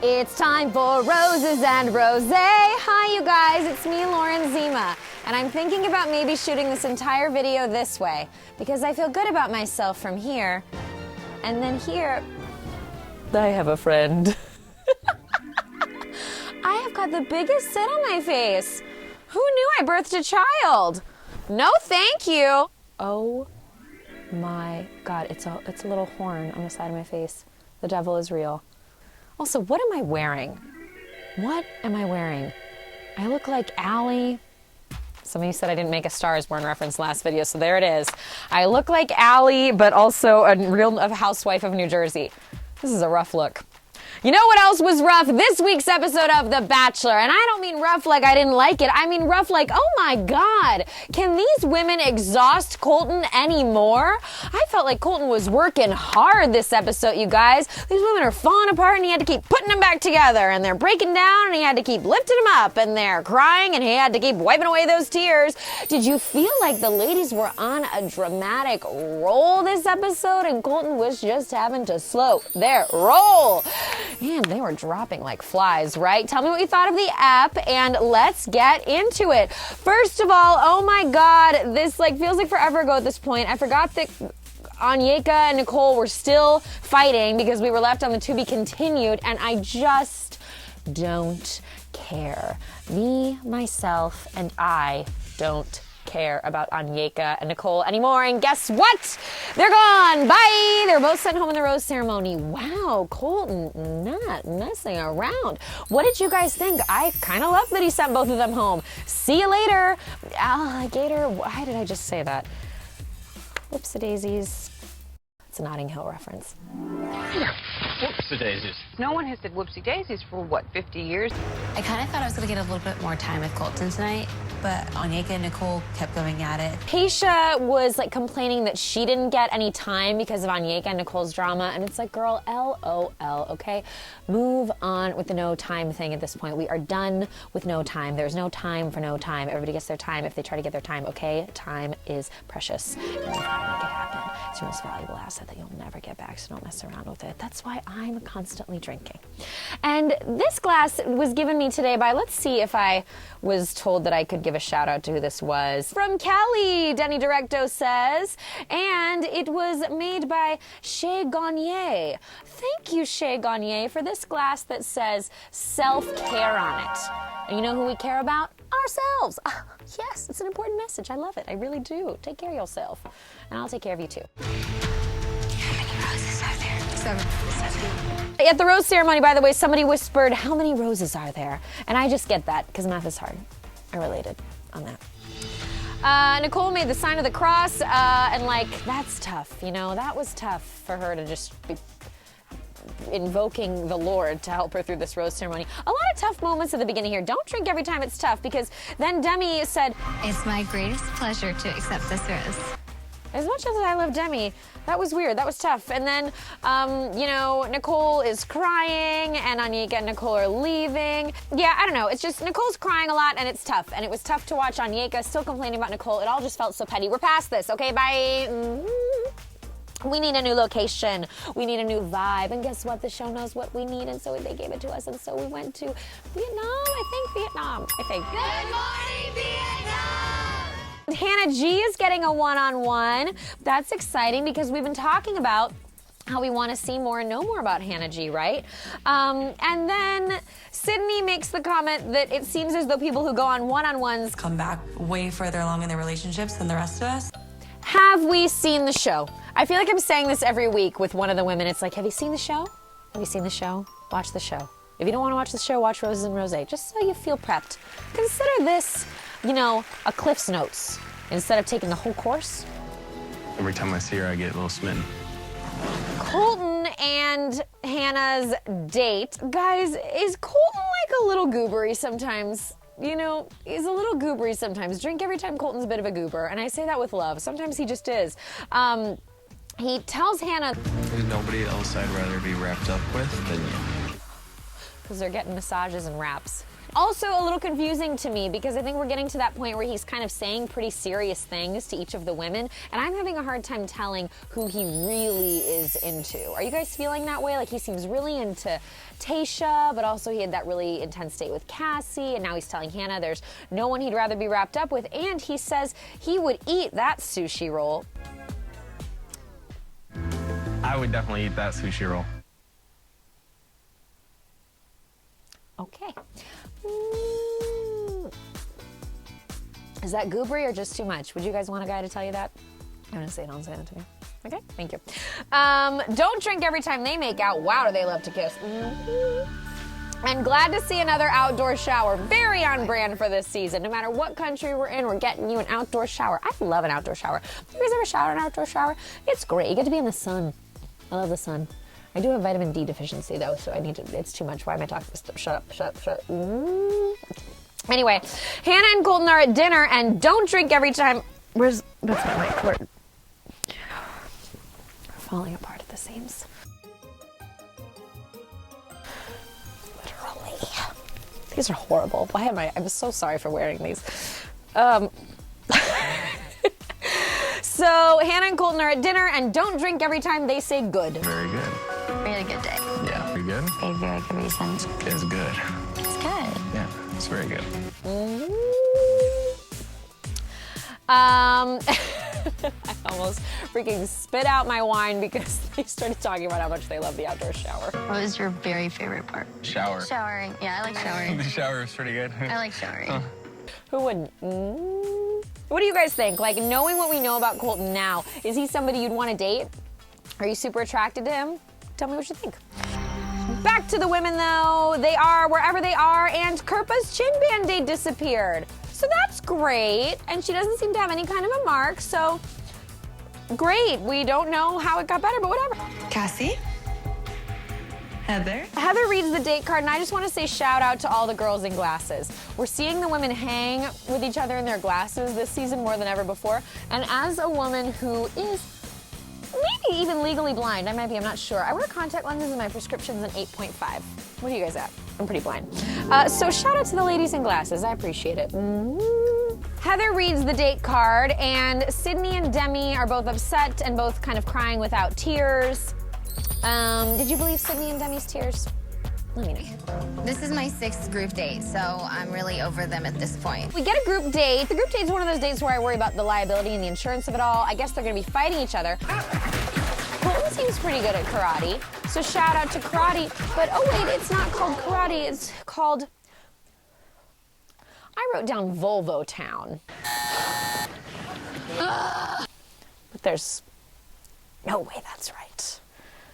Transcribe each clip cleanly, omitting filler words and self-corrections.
It's time for Roses and Rosé. Hi, you guys. It's me, Lauren Zima. And I'm thinking about maybe shooting this entire video this way because I feel good about myself from here. And then here, I have a friend. I have got the biggest sit on my face. Who knew I birthed a child? No, thank you. Oh my God, it's a little horn on the side of my face. The devil is real. Also, what am I wearing? What am I wearing? I look like Allie. Some of you said I didn't make a Star is Born reference last video, so there it is. I look like Allie, but also a housewife of New Jersey. This is a rough look. You know what else was rough? This week's episode of The Bachelor. And I don't mean rough like I didn't like it. I mean rough like, oh my God, can these women exhaust Colton anymore? I felt like Colton was working hard this episode, you guys. These women are falling apart and he had to keep putting them back together. And they're breaking down and he had to keep lifting them up. And they're crying and he had to keep wiping away those tears. Did you feel like the ladies were on a dramatic roll this episode and Colton was just having to slow their roll? Man, they were dropping like flies, right? Tell me what you thought of the app, and let's get into it. First of all, oh my God, this feels like forever ago at this point. I forgot that Onyeka and Nicole were still fighting because we were left on the to be continued, and I just don't care. Me, myself, and I don't care about Onyeka and Nicole anymore, and guess what? They're gone. Bye. They're both sent home in the rose ceremony. Wow, Colton not messing around. What did you guys think? I kind of love that he sent both of them home. See you later, alligator. Why did I just say that? Whoopsie-daisies. It's a Notting Hill reference. Whoopsie-daisies. No one has said whoopsie-daisies for, what, 50 years? I kind of thought I was going to get a little bit more time with Colton tonight, but Onyeka and Nicole kept going at it. Keisha was complaining that she didn't get any time because of Onyeka and Nicole's drama, and it's like, girl, LOL, okay? Move on with the no time thing at this point. We are done with no time. There's no time for no time. Everybody gets their time if they try to get their time, okay? Time is precious. And you gotta make it happen. It's your most valuable asset that you'll never get back, so don't mess around with it. That's why I'm constantly drinking. And this glass was given me today by, let's see if I was told that I could give a shout out to who this was. From Cali, Denny Directo says, and it was made by Chez Garnier. Thank you, Chez Garnier, for this glass that says self-care on it. And you know who we care about? Ourselves. Yes, it's an important message. I love it. I really do. Take care of yourself. And I'll take care of you too. How many roses are there? 7. At the rose ceremony, by the way, somebody whispered, how many roses are there? And I just get that, because math is hard. I related on that. Nicole made the sign of the cross, and that's tough, you know? That was tough for her to just be invoking the Lord to help her through this rose ceremony. A lot of tough moments at the beginning here. Don't drink every time it's tough, because then Demi said, It's my greatest pleasure to accept this rose. as much as I love Demi, that was weird. That was tough. And then, Nicole is crying and Onyeka and Nicole are leaving. Yeah, I don't know. It's just Nicole's crying a lot and it's tough. And it was tough to watch Onyeka still complaining about Nicole. It all just felt so petty. We're past this. Okay, bye. We need a new location. We need a new vibe. And guess what? The show knows what we need. And so they gave it to us. And so we went to Vietnam. I think. Good morning, Vietnam! Hannah G is getting a one-on-one. That's exciting because we've been talking about how we want to see more and know more about Hannah G, right? And then Sydney makes the comment that it seems as though people who go on one-on-ones come back way further along in their relationships than the rest of us. Have we seen the show? I feel like I'm saying this every week with one of the women. It's like, have you seen the show? Have you seen the show? Watch the show. If you don't want to watch the show, watch Roses and Rosé, just so you feel prepped. Consider this, a Cliff's Notes instead of taking the whole course. Every time I see her, I get a little smitten. Colton and Hannah's date. Guys, is Colton a little goobery sometimes? He's a little goobery sometimes. Drink every time Colton's a bit of a goober, and I say that with love. Sometimes he just is. He tells Hannah, There's nobody else I'd rather be wrapped up with than you. because they're getting massages and wraps. Also a little confusing to me because I think we're getting to that point where he's kind of saying pretty serious things to each of the women, and I'm having a hard time telling who he really is into. Are you guys feeling that way? Like he seems really into Tayshia, but also he had that really intense date with Cassie, and now he's telling Hannah there's no one he'd rather be wrapped up with, and he says he would eat that sushi roll. I would definitely eat that sushi roll. Okay. Is that goobery or just too much? Would you guys want a guy to tell you that? I'm gonna say don't say that to me. Okay, thank you. Don't drink every time they make out. Wow, do they love to kiss. And glad to see another outdoor shower. Very on brand for this season. No matter what country we're in, we're getting you an outdoor shower. I love an outdoor shower. You guys ever shower in an outdoor shower? It's great. You get to be in the sun. I love the sun. I do have vitamin D deficiency though, so I need to, it's too much. Why am I talking this? Shut up. Anyway, Hannah and Colton are at dinner, and don't drink every time. That's not right. We're falling apart at the seams. Literally. These are horrible. Why am I'm so sorry for wearing these. So Hannah and Colton are at dinner, and don't drink every time they say good. Very good. We had a good day. Yeah. Pretty good? A very good reason. It's good. It's good. Yeah, it's very good. I almost freaking spit out my wine because they started talking about how much they love the outdoor shower. What was your very favorite part? Shower. Showering. Yeah, I like showering. The shower is pretty good. I like showering. Who wouldn't? What do you guys think? Like, knowing what we know about Colton now, is he somebody you'd want to date? Are you super attracted to him? Tell me what you think. Back to the women, though. They are wherever they are, and Kirpa's chin band-aid disappeared. So that's great, and she doesn't seem to have any kind of a mark, so great. We don't know how it got better, but whatever. Cassie? Heather? Heather reads the date card, and I just want to say shout out to all the girls in glasses. We're seeing the women hang with each other in their glasses this season more than ever before, and as a woman who is maybe even legally blind, I might be, I'm not sure. I wear contact lenses and my prescription's an 8.5. What are you guys at? I'm pretty blind. So shout out to the ladies in glasses, I appreciate it. Heather reads the date card, and Sydney and Demi are both upset and both kind of crying without tears. Did you believe Sydney and Demi's tears? Let me know. This is my 6th group date, so I'm really over them at this point. We get a group date. The group date is one of those dates where I worry about the liability and the insurance of it all. I guess they're gonna be fighting each other. Colton seems pretty good at karate, so shout out to karate. But oh wait, it's not called karate, it's called, I wrote down Volvo Town. But there's no way that's right.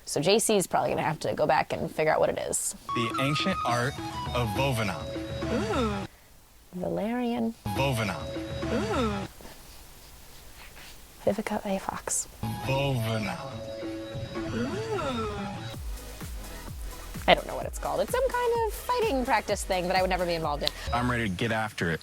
So JC's probably gonna have to go back and figure out what it is. The ancient art of Bovenam. Valerian. Bovenam. Vivica A. Fox. Bovenam. I don't know what it's called. It's some kind of fighting practice thing that I would never be involved in. I'm ready to get after it.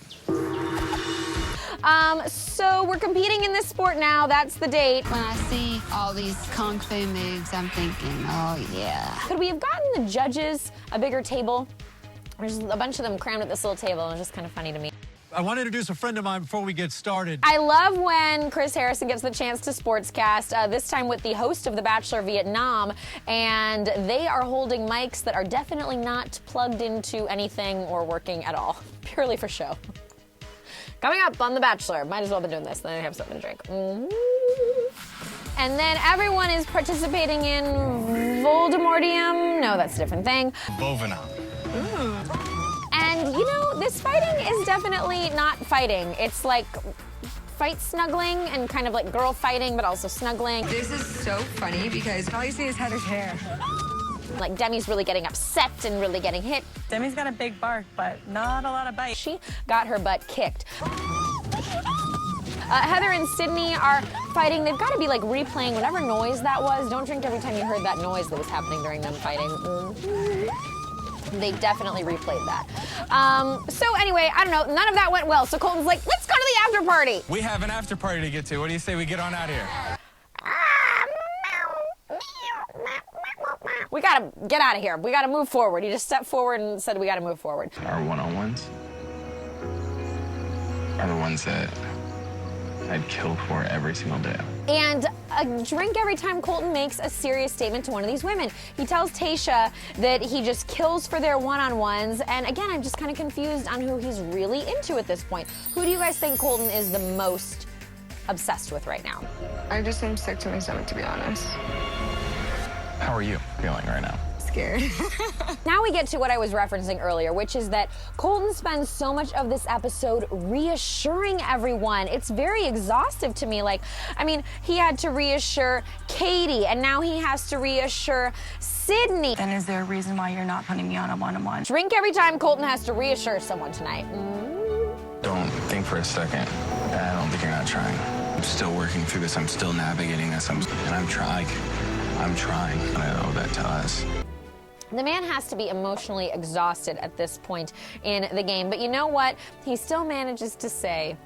So we're competing in this sport now. That's the date. When I see all these kung fu moves, I'm thinking, oh yeah. Could we have gotten the judges a bigger table? There's a bunch of them crammed at this little table, and it's just kind of funny to me. I want to introduce a friend of mine before we get started. I love when Chris Harrison gets the chance to sportscast, this time with the host of The Bachelor Vietnam, and they are holding mics that are definitely not plugged into anything or working at all, purely for show. Coming up on The Bachelor, might as well have been doing this, then I have something to drink. And then everyone is participating in Voldemortium. No, that's a different thing. Bovenam. And you know, this fighting is definitely not fighting. It's like fight snuggling and kind of like girl fighting, but also snuggling. This is so funny because all you see is Heather's hair. Like Demi's really getting upset and really getting hit. Demi's got a big bark, but not a lot of bite. She got her butt kicked. Heather and Sydney are fighting. They've got to be like replaying whatever noise that was. Don't drink every time you heard that noise that was happening during them fighting. They definitely replayed that. So anyway, I don't know, none of that went well. So Colton's like, let's go to the after party. We have an after party to get to. What do you say we get on out of here? We gotta get out of here. We gotta move forward. He just stepped forward and said we gotta move forward. Our one-on-ones are the ones that I'd kill for every single day. And a drink every time Colton makes a serious statement to one of these women. He tells Tayshia that he just kills for their one-on-ones. And again, I'm just kind of confused on who he's really into at this point. Who do you guys think Colton is the most obsessed with right now? I just am sick to my stomach, to be honest. How are you feeling right now? Scared. Now we get to what I was referencing earlier, which is that Colton spends so much of this episode reassuring everyone. It's very exhaustive to me. Like, I mean, he had to reassure Katie, and now he has to reassure Sydney. Then is there a reason why you're not putting me on a one-on-one? Drink every time Colton has to reassure someone tonight. Don't think for a second. I don't think you're not trying. I'm still working through this. I'm still navigating this. And I'm trying. I'm trying. I owe that to us. The man has to be emotionally exhausted at this point in the game. But you know what? He still manages to say,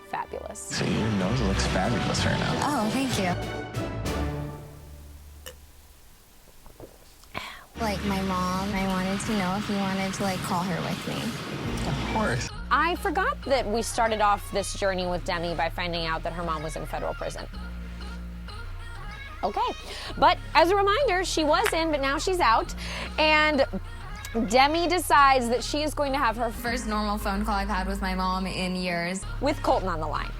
fabulous. So your nose looks fabulous right now. Oh, thank you. Like my mom, I wanted to know if you wanted to call her with me. Of course. I forgot that we started off this journey with Demi by finding out that her mom was in federal prison. Okay, but as a reminder, she was in, but now she's out. And Demi decides that she is going to have her First normal phone call I've had with my mom in years. with Colton on the line.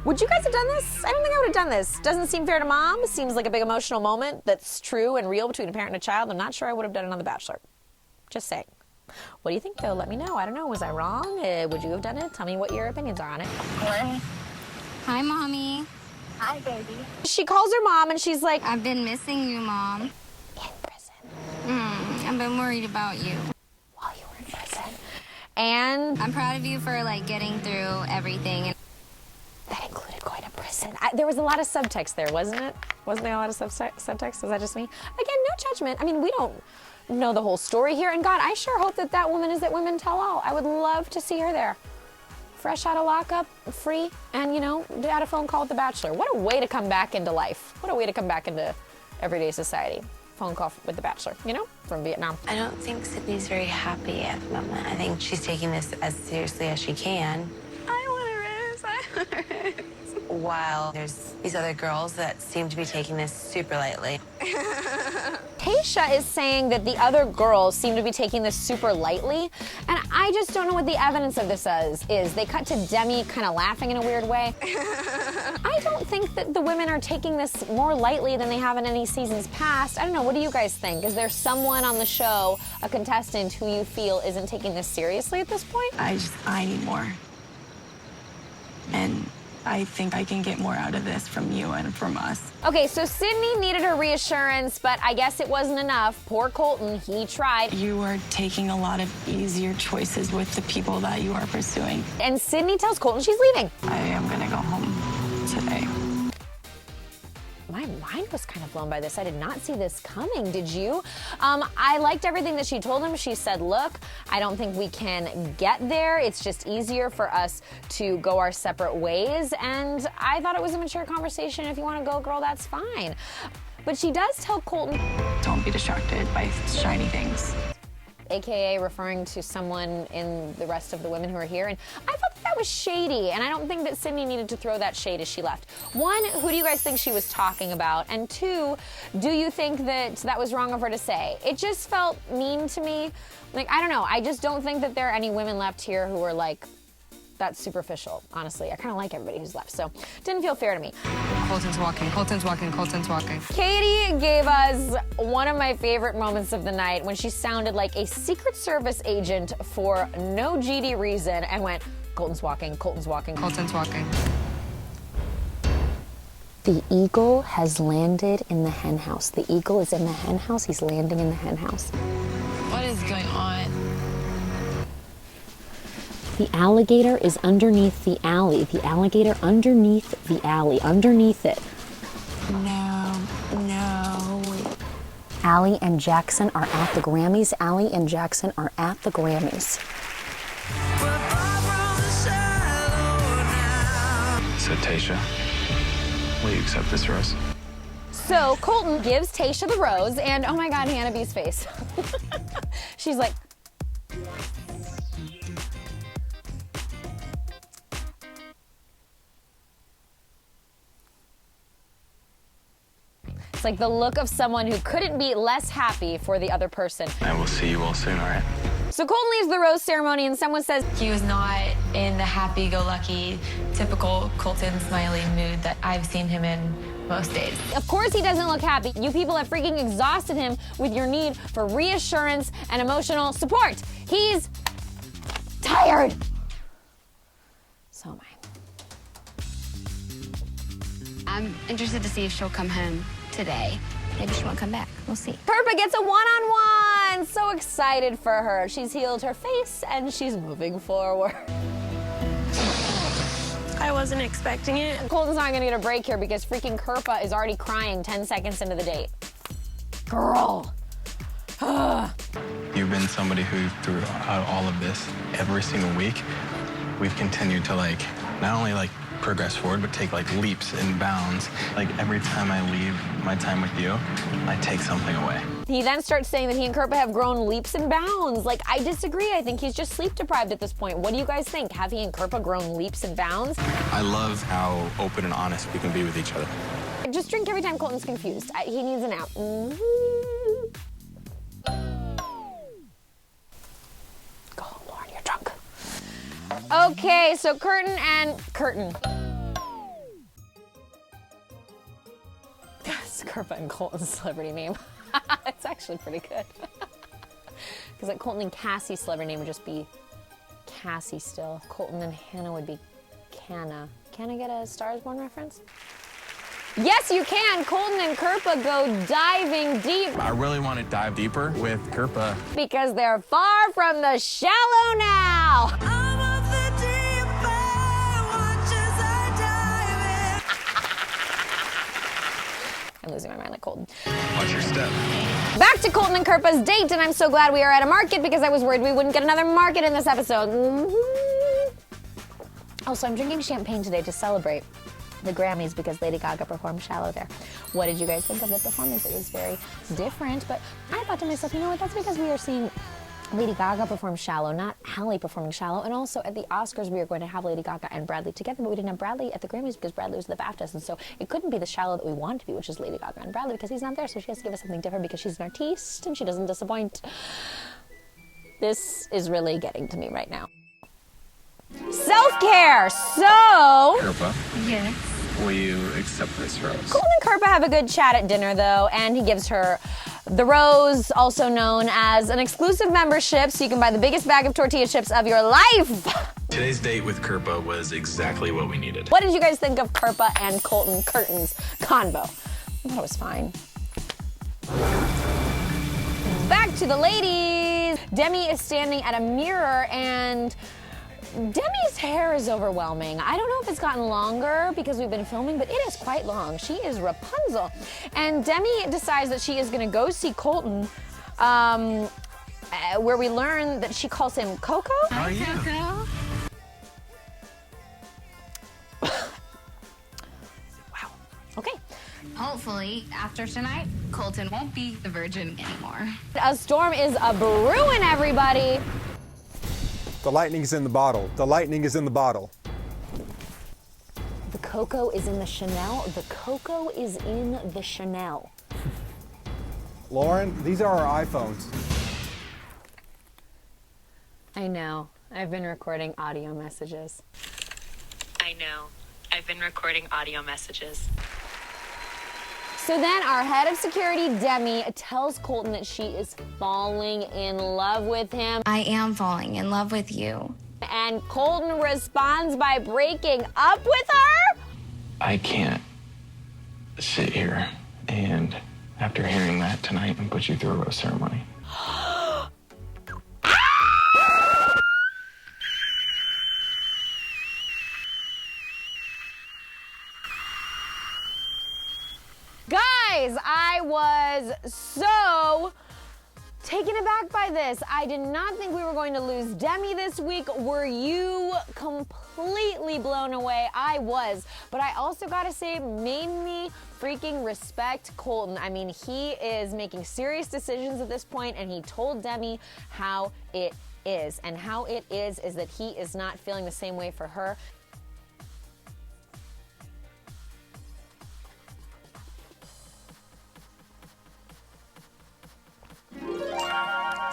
Would you guys have done this? I don't think I would have done this. Doesn't seem fair to mom. Seems like a big emotional moment that's true and real between a parent and a child. I'm not sure I would have done it on The Bachelor. Just saying. What do you think, though? Let me know. I don't know. Was I wrong? Would you have done it? Tell me what your opinions are on it. Hi, Mommy. Hi, baby. She calls her mom and she's like, I've been missing you, Mom. in prison. I've been worried about you. While you were in prison. And I'm proud of you for, getting through everything. that included going to prison. There was a lot of subtext there, wasn't it? Wasn't there a lot of subtext? Was that just me? Again, no judgment. I mean, we don't know the whole story here. And God, I sure hope that that woman is at Women Tell All. I would love to see her there. Fresh out of lockup, free, and, had a phone call with The Bachelor. What a way to come back into life. What a way to come back into everyday society. Phone call with The Bachelor, from Vietnam. I don't think Sydney's very happy at the moment. I think she's taking this as seriously as she can. I want to race. While there's these other girls that seem to be taking this super lightly. Tayshia is saying that the other girls seem to be taking this super lightly, and I just don't know what the evidence of this is. They cut to Demi kind of laughing in a weird way. I don't think that the women are taking this more lightly than they have in any seasons past. I don't know, what do you guys think? Is there someone on the show, a contestant, who you feel isn't taking this seriously at this point? I need more. And I think I can get more out of this from you and from us. Okay, so Sydney needed her reassurance, but I guess it wasn't enough. Poor Colton, he tried. You are taking a lot of easier choices with the people that you are pursuing. And Sydney tells Colton she's leaving. I am gonna go home today. My mind was kind of blown by this. I did not see this coming. Did you? I liked everything that she told him. She said, look, I don't think we can get there. It's just easier for us to go our separate ways. And I thought it was a mature conversation. If you want to go, girl, that's fine. But she does tell Colton, Don't be distracted by shiny things. AKA referring to someone in the rest of the women who are here. And I thought that was shady, and I don't think that Sydney needed to throw that shade as she left. One, who do you guys think she was talking about? And two, do you think that that was wrong of her to say? It just felt mean to me. I don't know. I just don't think that there are any women left here who are that's superficial, honestly. I kind of like everybody who's left, so didn't feel fair to me. Colton's walking, Colton's walking, Colton's walking. Katie gave us one of my favorite moments of the night when she sounded like a Secret Service agent for no GD reason and went, Colton's walking, Colton's walking. Colton's walking. The eagle has landed in the hen house. The eagle is in the hen house. He's landing in the hen house. What is going on? The alligator is underneath the alley. The alligator underneath the alley. Underneath it. No. Allie and Jackson are at the Grammys. Allie and Jackson are at the Grammys. So, Tayshia, will you accept this rose? So Colton gives Tayshia the rose, and oh my God, Hannah B's face. She's like, it's like the look of someone who couldn't be less happy for the other person. I will see you all soon, all right? So Colton leaves the rose ceremony, and someone says, He was not in the happy-go-lucky, typical Colton smiley mood that I've seen him in most days. of course he doesn't look happy. You people have freaking exhausted him with your need for reassurance and emotional support. He's tired. So am I. I'm interested to see if she'll come home today. Maybe she won't come back. We'll see. Kirpa gets a one-on-one. So excited for her. She's healed her face and she's moving forward. I wasn't expecting it. Colton's not gonna get a break here because freaking Kirpa is already crying 10 seconds into the date. Girl. You've been somebody who, throughout all of this, every single week, we've continued to not only progress forward, but take leaps and bounds. Every time I leave my time with you, I take something away. He then starts saying that he and Kirpa have grown leaps and bounds. I disagree. I think he's just sleep deprived at this point. What do you guys think? Have he and Kirpa grown leaps and bounds? I love how open and honest we can be with each other. Just drink every time Colton's confused. He needs a nap. Go, Lauren, you're drunk. Okay, so Curtain. It's Kirpa and Colton's celebrity name. It's actually pretty good. Because Colton and Cassie's celebrity name would just be Cassie still. Colton and Hannah would be Canna. Can I get a Star is Born reference? Yes, you can. Colton and Kirpa go diving deep. I really want to dive deeper with Kirpa. Because they're far from the shallow now. I'm losing my mind like Colton. Watch your step. Back to Colton and Kirpa's date, and I'm so glad we are at a market because I was worried we wouldn't get another market in this episode. Also, I'm drinking champagne today to celebrate the Grammys because Lady Gaga performed Shallow there. What did you guys think of the performance? It was very different, but I thought to myself, you know what, that's because we are seeing Lady Gaga perform Shallow, not Halle performing Shallow. And also at the Oscars, we were going to have Lady Gaga and Bradley together, but we didn't have Bradley at the Grammys because Bradley was at the BAFTAs. And so it couldn't be the Shallow that we want to be, which is Lady Gaga and Bradley, because he's not there. So she has to give us something different because she's an artiste and she doesn't disappoint. This is really getting to me right now. Self-care. So Kirpa, Yes. will you accept this rose? Colton and Kirpa have a good chat at dinner, though, and he gives her the rose, also known as an exclusive membership, so you can buy the biggest bag of tortilla chips of your life. Today's date with Kirpa was exactly what we needed. What did you guys think of Kirpa and Colton Curtain's convo? I thought it was fine. Back to the ladies. Demi is standing at a mirror and Demi's hair is overwhelming. I don't know if it's gotten longer because we've been filming, but it is quite long. She is Rapunzel. And Demi decides that she is gonna go see Colton, where we learn that she calls him Coco. How are you? Coco. Wow, okay. Hopefully, after tonight, Colton won't be the virgin anymore. A storm is a brewing, everybody. The lightning is in the bottle. The lightning is in the bottle. The cocoa is in the Chanel. The cocoa is in the Chanel. Lauren, these are our iPhones. I know. I've been recording audio messages. I know. I've been recording audio messages. So then our head of security, Demi, tells Colton that she is falling in love with him. I am falling in love with you. And Colton responds by breaking up with her? I can't sit here and, after hearing that tonight, and put you through a rose ceremony. Guys, I was so taken aback by this. I did not think we were going to lose Demi this week. Were you completely blown away? I was. But I also gotta say, made me freaking respect Colton. I mean, he is making serious decisions at this point, and he told Demi how it is. And how it is that he is not feeling the same way for her.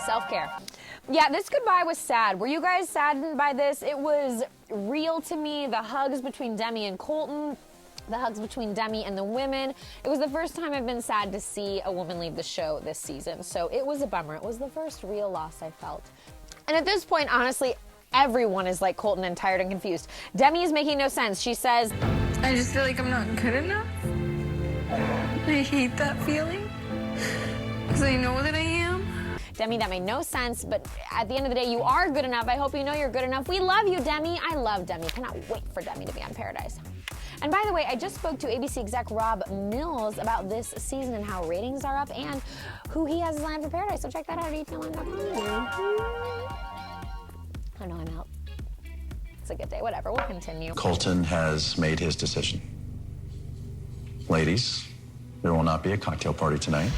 Self-care. Yeah, this goodbye was sad. Were you guys saddened by this? It was real to me. The hugs between Demi and Colton, the hugs between Demi and the women. It was the first time I've been sad to see a woman leave the show this season, so it was a bummer. It was the first real loss I felt. And at this point, honestly, everyone is like Colton and tired and confused. Demi is making no sense. She says, I just feel like I'm not good enough. I hate that feeling. Because I know that I am. Demi, that made no sense, but at the end of the day, you are good enough. I hope you know you're good enough. We love you, Demi. I love Demi. Cannot wait for Demi to be on Paradise. And by the way, I just spoke to ABC exec Rob Mills about this season and how ratings are up and who he has lined for Paradise. So check that out at ETonline.com. I know I'm out. It's a good day. Whatever. We'll continue. Colton has made his decision. Ladies, there will not be a cocktail party tonight.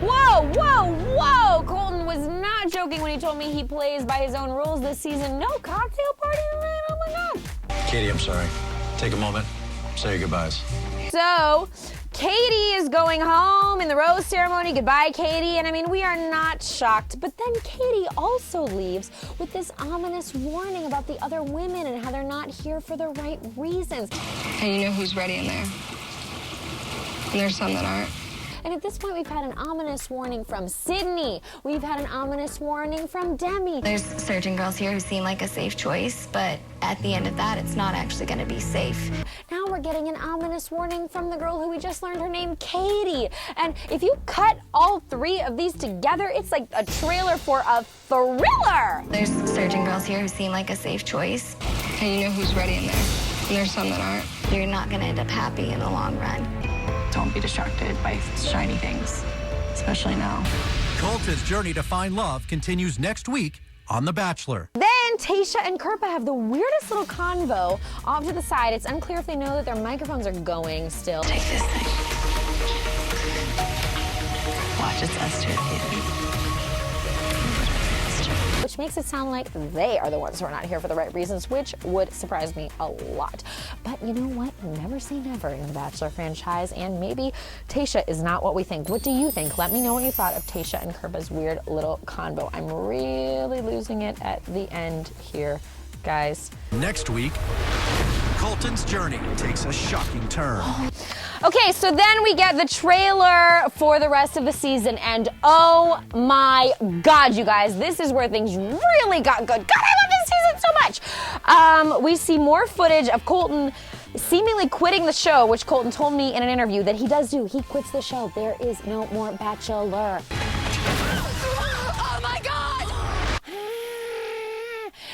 Whoa, whoa, whoa! Colton was not joking when he told me he plays by his own rules this season. No cocktail party tonight? Oh my God. Katie, I'm sorry. Take a moment. Say your goodbyes. So, Katie is going home in the rose ceremony. Goodbye, Katie. And I mean, we are not shocked. But then Katie also leaves with this ominous warning about the other women and how they're not here for the right reasons. And you know who's ready in there. And there's some that aren't. And at this point, we've had an ominous warning from Sydney. We've had an ominous warning from Demi. There's certain girls here who seem like a safe choice, but at the end of that, it's not actually going to be safe. Now we're getting an ominous warning from the girl who we just learned her name, Katie. And if you cut all three of these together, it's like a trailer for a thriller. There's certain girls here who seem like a safe choice. And you know who's ready in there. And there's some that aren't. You're not going to end up happy in the long run. Don't be distracted by shiny things, especially now. Colton's journey to find love continues next week on The Bachelor. Then Tayshia and Kirpa have the weirdest little convo off to the side. It's unclear if they know that their microphones are going still. Take this thing. Watch, it's us two. Which makes it sound like they are the ones who are not here for the right reasons, which would surprise me a lot. But you know what? Never say never in the Bachelor franchise, and maybe Tayshia is not what we think. What do you think? Let me know what you thought of Tayshia and Kirpa's weird little convo. I'm really losing it at the end here, guys. Next week, Colton's journey takes a shocking turn. Okay, so then we get the trailer for the rest of the season, and oh my God, you guys, this is where things really got good. God, I love this season so much. We see more footage of Colton seemingly quitting the show, which Colton told me in an interview that he does do. He quits the show. There is no more Bachelor. Oh my God!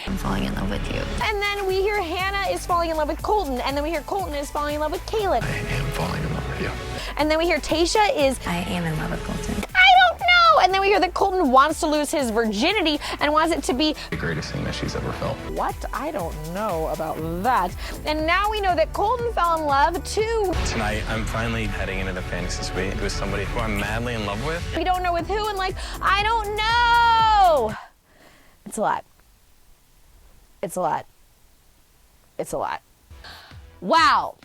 I'm falling in love with you. And then we hear Hannah is falling in love with Colton, and then we hear Colton is falling in love with Caleb. I am falling in love with you. And then we hear Tayshia is, I am in love with Colton. I don't know. And then we hear that Colton wants to lose his virginity and wants it to be The greatest thing that she's ever felt. what? I don't know about that. And now we know that Colton fell in love too. Tonight, I'm finally heading into the fantasy suite with somebody who I'm madly in love with. We don't know with who, and like, I don't know. It's a lot. It's a lot. It's a lot. Wow.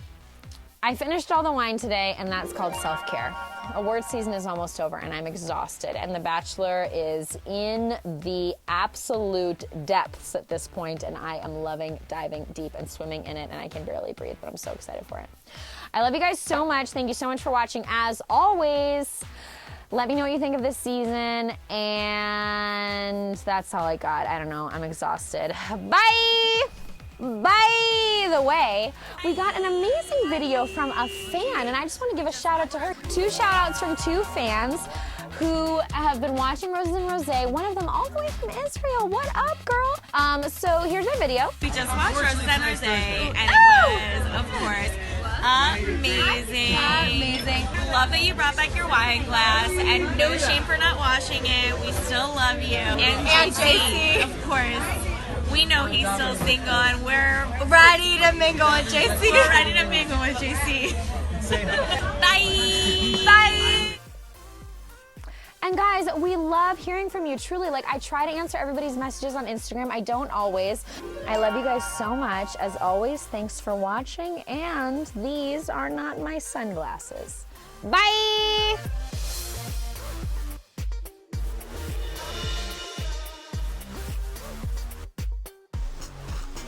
I finished all the wine today, and that's called self-care. Award season is almost over, and I'm exhausted. And The Bachelor is in the absolute depths at this point, and I am loving diving deep and swimming in it, and I can barely breathe, but I'm so excited for it. I love you guys so much. Thank you so much for watching. As always, let me know what you think of this season, and that's all I got. I don't know. I'm exhausted. Bye! By the way, we got an amazing video from a fan, and I just want to give a shout out to her. 2 shout outs from 2 fans who have been watching Roses and Rosé, one of them all the way from Israel. What up, girl? So here's our video. We just watched Roses and Rosé, and it was, of course, Amazing. Amazing. Love that you brought back your wine glass, and no shame for not washing it. We still love you. And JC, of course. We know he's still single, and we're ready to mingle with JC. We're ready to mingle with JC. Bye. Bye. And guys, we love hearing from you, truly. Like, I try to answer everybody's messages on Instagram. I don't always. I love you guys so much. As always, thanks for watching. And these are not my sunglasses. Bye!